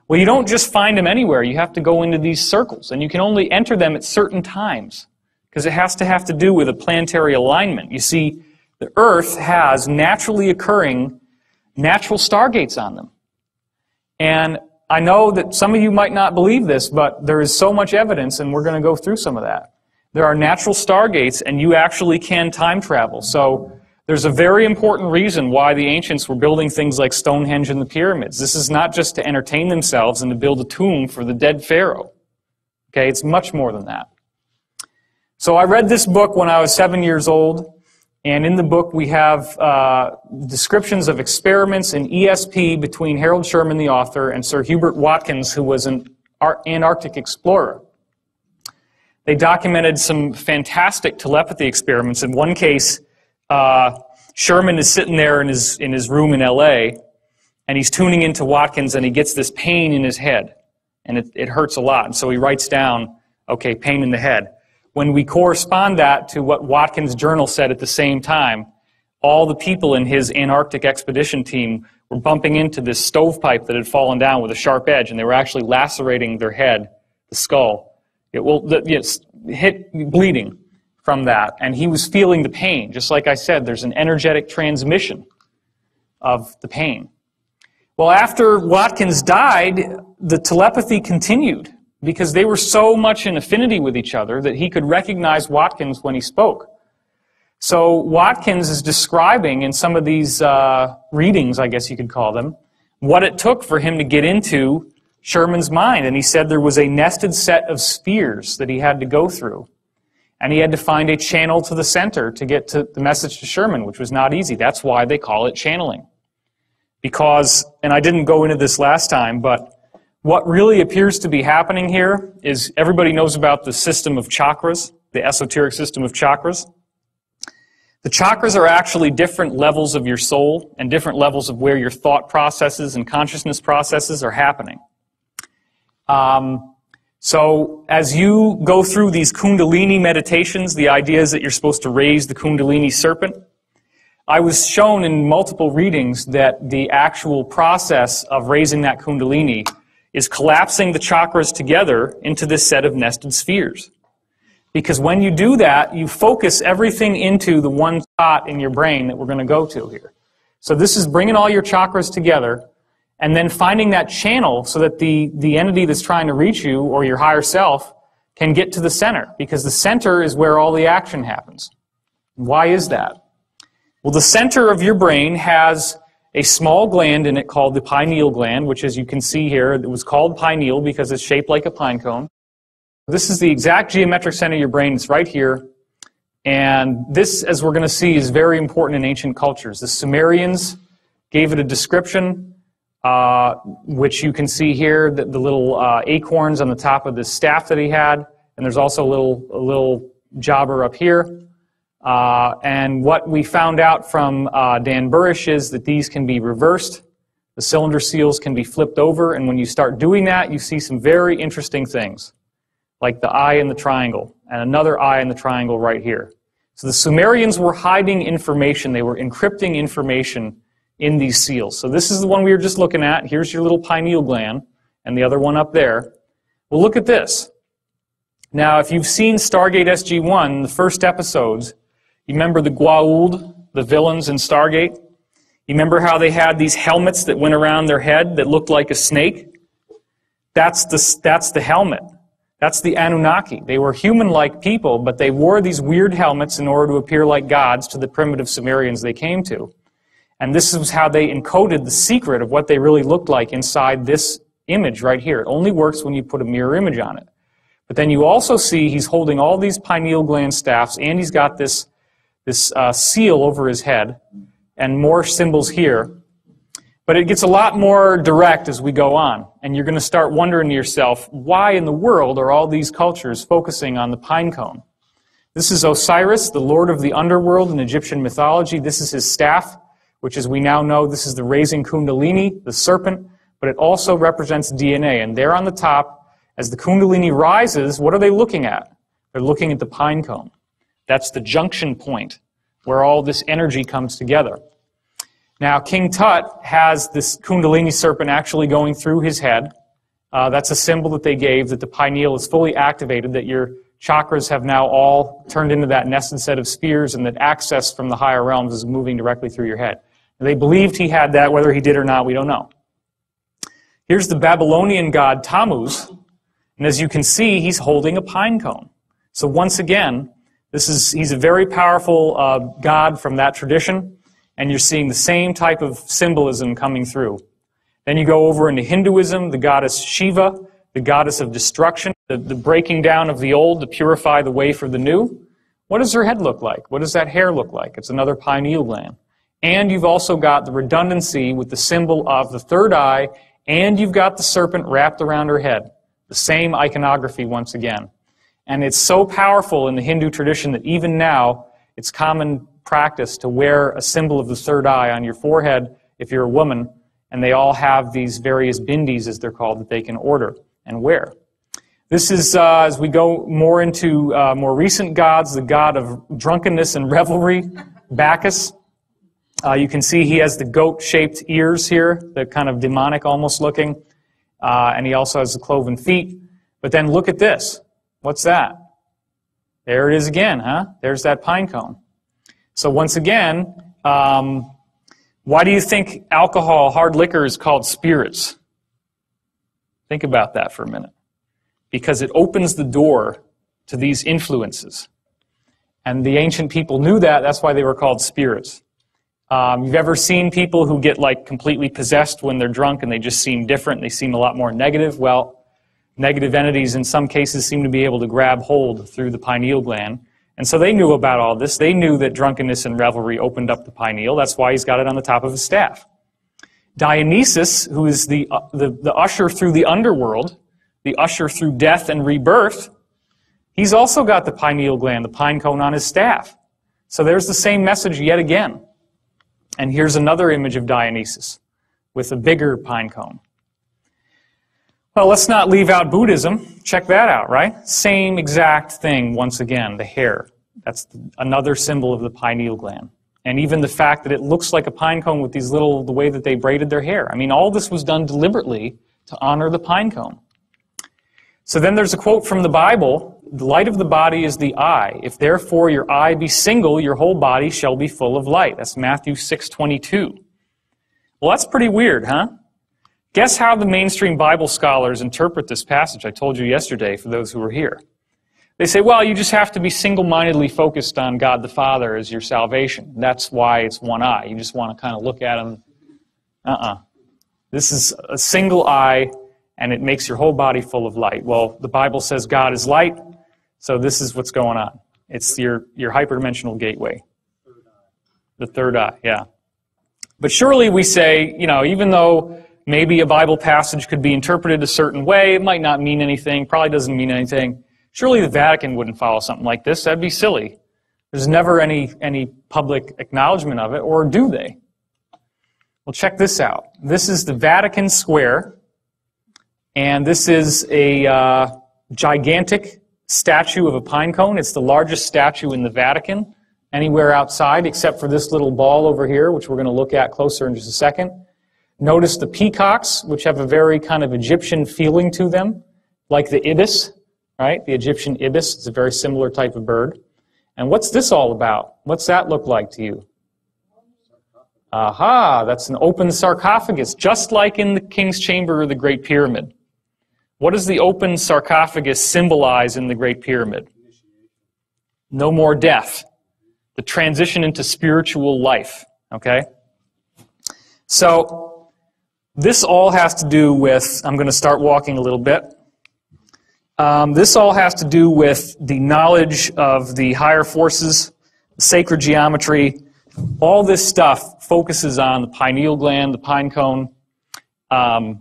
Well, you don't just find them anywhere. You have to go into these circles, and you can only enter them at certain times because it has to do with a planetary alignment. You see, the Earth has naturally occurring natural stargates on them. And I know that some of you might not believe this, but there is so much evidence, and we're going to go through some of that. There are natural stargates, and you actually can time travel. So there's a very important reason why the ancients were building things like Stonehenge and the pyramids. This is not just to entertain themselves and to build a tomb for the dead pharaoh. Okay, it's much more than that. So I read this book when I was 7 years old, and in the book we have descriptions of experiments in ESP between Harold Sherman, the author, and Sir Hubert Watkins, who was an Antarctic explorer. They documented some fantastic telepathy experiments. In one case, Sherman is sitting there in his room in LA, and he's tuning into Watkins, and he gets this pain in his head, and it hurts a lot. And so he writes down, okay, pain in the head. When we correspond that to what Watkins' journal said at the same time, all the people in his Antarctic expedition team were bumping into this stovepipe that had fallen down with a sharp edge, and they were actually lacerating their head, the skull. It will hit bleeding from that, and he was feeling the pain. Just like I said, there's an energetic transmission of the pain. Well, after Watkins died, the telepathy continued because they were so much in affinity with each other that he could recognize Watkins when he spoke. So Watkins is describing in some of these readings, I guess you could call them, what it took for him to get into Sherman's mind. And he said there was a nested set of spheres that he had to go through. And he had to find a channel to the center to get to the message to Sherman, which was not easy. That's why they call it channeling. Because, and I didn't go into this last time, but what really appears to be happening here is everybody knows about the system of chakras, the esoteric system of chakras. The chakras are actually different levels of your soul and different levels of where your thought processes and consciousness processes are happening. So as you go through these kundalini meditations, the idea is that you're supposed to raise the kundalini serpent. I was shown in multiple readings that the actual process of raising that kundalini is collapsing the chakras together into this set of nested spheres. Because when you do that, you focus everything into the one spot in your brain that we're going to go to here. So this is bringing all your chakras together and then finding that channel so that the entity that's trying to reach you, or your higher self, can get to the center. Because the center is where all the action happens. Why is that? Well, the center of your brain has a small gland in it called the pineal gland, which, as you can see here, it was called pineal because it's shaped like a pine cone. This is the exact geometric center of your brain. It's right here. And this, as we're going to see, is very important in ancient cultures. The Sumerians gave it a description, which you can see here, the little acorns on the top of the staff that he had. And there's also a little jobber up here. And what we found out from Dan Burrish is that these can be reversed. The cylinder seals can be flipped over. And when you start doing that, you see some very interesting things, like the eye in the triangle, and another eye in the triangle right here. So the Sumerians were hiding information. They were encrypting information in these seals. So this is the one we were just looking at. Here's your little pineal gland, and the other one up there. Well, look at this. Now, if you've seen Stargate SG-1, the first episodes, you remember the Goa'uld, the villains in Stargate? You remember how they had these helmets that went around their head that looked like a snake? That's the helmet. That's the Anunnaki. They were human-like people, but they wore these weird helmets in order to appear like gods to the primitive Sumerians they came to. And this is how they encoded the secret of what they really looked like inside this image right here. It only works when you put a mirror image on it. But then you also see he's holding all these pineal gland staffs, and he's got this seal over his head, and more symbols here. But it gets a lot more direct as we go on, and you're going to start wondering to yourself, why in the world are all these cultures focusing on the pine cone? This is Osiris, the lord of the underworld in Egyptian mythology. This is his staff, which, as we now know, this is the raising kundalini, the serpent, but it also represents DNA. And there on the top, as the kundalini rises, what are they looking at? They're looking at the pine cone. That's the junction point where all this energy comes together. Now, King Tut has this kundalini serpent actually going through his head, That's a symbol that they gave that the pineal is fully activated, that your chakras have now all turned into that nested set of spheres, and that access from the higher realms is moving directly through your head. And they believed he had that. Whether he did or not, we don't know. Here's the Babylonian god Tammuz, and as you can see, he's holding a pine cone. So once again, he's a very powerful god from that tradition, and you're seeing the same type of symbolism coming through. Then you go over into Hinduism, the goddess Shiva, the goddess of destruction, the breaking down of the old to purify the way for the new. What does her head look like? What does that hair look like? It's another pineal gland. And you've also got the redundancy with the symbol of the third eye, and you've got the serpent wrapped around her head. The same iconography once again. And it's so powerful in the Hindu tradition that even now it's common practice to wear a symbol of the third eye on your forehead if you're a woman, and they all have these various bindis, as they're called, that they can order and wear. This is, as we go more into more recent gods, the god of drunkenness and revelry, Bacchus. You can see he has the goat-shaped ears here, the kind of demonic almost looking, and he also has the cloven feet. But then look at this. What's that? There it is again, huh? There's that pine cone. So once again, why do you think alcohol, hard liquor, is called spirits? Think about that for a minute. Because it opens the door to these influences. And the ancient people knew that. That's why they were called spirits. You've ever seen people who get like completely possessed when they're drunk and they just seem different, they seem a lot more negative? Well, negative entities in some cases seem to be able to grab hold through the pineal gland. And so they knew about all this. They knew that drunkenness and revelry opened up the pineal. That's why he's got it on the top of his staff. Dionysus, who is the usher through the underworld, the usher through death and rebirth, he's also got the pineal gland, the pine cone on his staff. So there's the same message yet again. And here's another image of Dionysus with a bigger pine cone. Well, let's not leave out Buddhism. Check that out, right? Same exact thing once again, the hair. That's another symbol of the pineal gland. And even the fact that it looks like a pine cone with these little, the way that they braided their hair. I mean, all this was done deliberately to honor the pine cone. So then there's a quote from the Bible, "The light of the body is the eye. If therefore your eye be single, your whole body shall be full of light." That's Matthew 6:22. Well, that's pretty weird, huh? Guess how the mainstream Bible scholars interpret this passage I told you yesterday for those who were here. They say, well, you just have to be single-mindedly focused on God the Father as your salvation. That's why it's one eye. You just want to kind of look at him. This is a single eye, and it makes your whole body full of light. Well, the Bible says God is light, so this is what's going on. It's your hyperdimensional gateway. The third eye, yeah. But surely we say, you know, even though maybe a Bible passage could be interpreted a certain way, it might not mean anything, probably doesn't mean anything. Surely the Vatican wouldn't follow something like this. That'd be silly. There's never any public acknowledgement of it, or do they? Well, check this out. This is the Vatican Square, and this is a gigantic statue of a pine cone. It's the largest statue in the Vatican, anywhere outside, except for this little ball over here, which we're going to look at closer in just a second. Notice the peacocks, which have a very kind of Egyptian feeling to them, like the ibis, right? The Egyptian ibis is a very similar type of bird. And what's this all about? What's that look like to you? Aha, that's an open sarcophagus, just like in the King's Chamber or the Great Pyramid. What does the open sarcophagus symbolize in the Great Pyramid? No more death. The transition into spiritual life, okay? So, this all has to do with, I'm going to start walking a little bit. This all has to do with the knowledge of the higher forces, sacred geometry. All this stuff focuses on the pineal gland, the pine cone. Now,